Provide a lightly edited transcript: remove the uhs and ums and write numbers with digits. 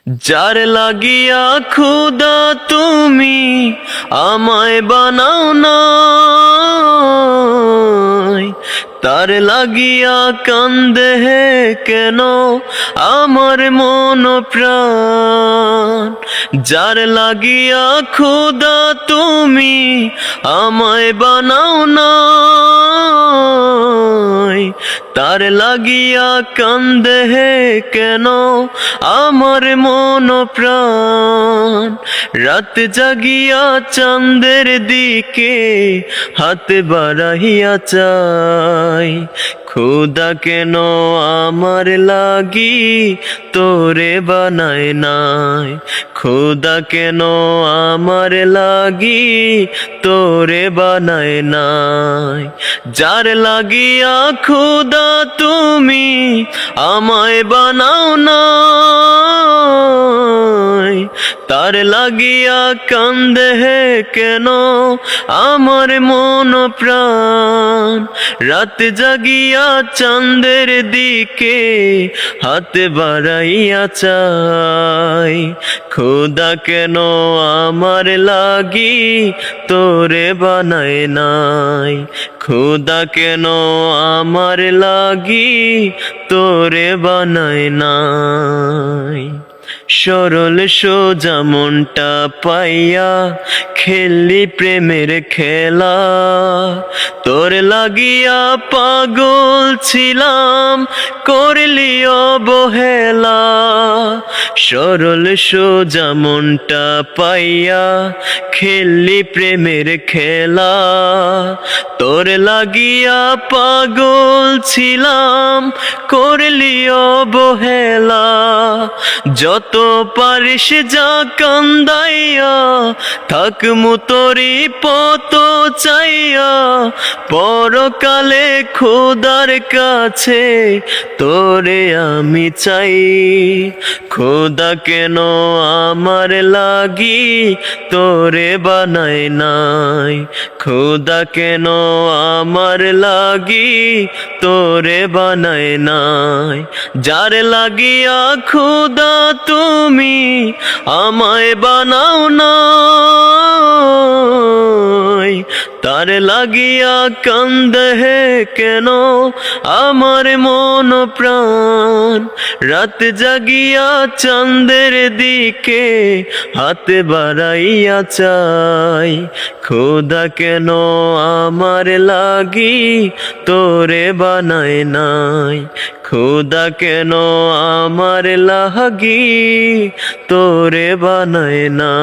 যার লাগিয়া খুদা তুমি আমায় বানাও না, তার লাগিয়া কান্দে কেন আমার মন প্রাণ। যার লাগিয়া খুদা তুমি আমায় বানাও না, তার লাগিয়া কান্দে কেন আমার মন প্রাণ। রাত জাগিয়া চাঁদের দিকে হাত বাড়াইয়া চাই, খুদা কেন আমার লাগি তোরে বানায় নাই। খুদা কেন আমার লাগি তোরে বানায় নাই। যার লাগিয়া খুদা তুমি আমায় বানাও না, তার লাগিয়া কান্দে কেন আমার মন প্রাণ। রাত জাগিয়া চাঁদের দিকে হাত বাড়াইয়া চাই, খুদা কেন আমার লাগি তোরে বানায় নাই। খুদা কেন আমার লাগি তোরে বানায় নাই। সরল সোজা মনটা পাইয়া খেললি প্রেমের খেলা, তোর লাগিয়া পাগল ছিলাম করলি অবহেলা। সরল সোজা মনটা পাইয়া খেললি প্রেমের খেলা, তোর লাগিয়া পাগল ছিলাম করলি অবহেলা। যত পারিস যা কান্দাইয়া থাকমু তোরি পত চাইয়া, পরকালে খোদার কাছে তোরে আমি চাই। খোদা কেন আমার লাগি তোরে বানায় নাই। খোদা কেন আমার লাগি তোরে বানায় নাই। যার লাগিয়া খোদা তুমি আমায় বানাও না, তার লাগিয়া কান্দে কেন আমার মন প্রাণ। রাত জাগিয়া চাঁদের দিকে হাত বাড়াইয়া চাই, খোদা কেন আমার লাগি তোরে বানায় নাই। খোদা কেন আমার লাগি তোরে বানায় না।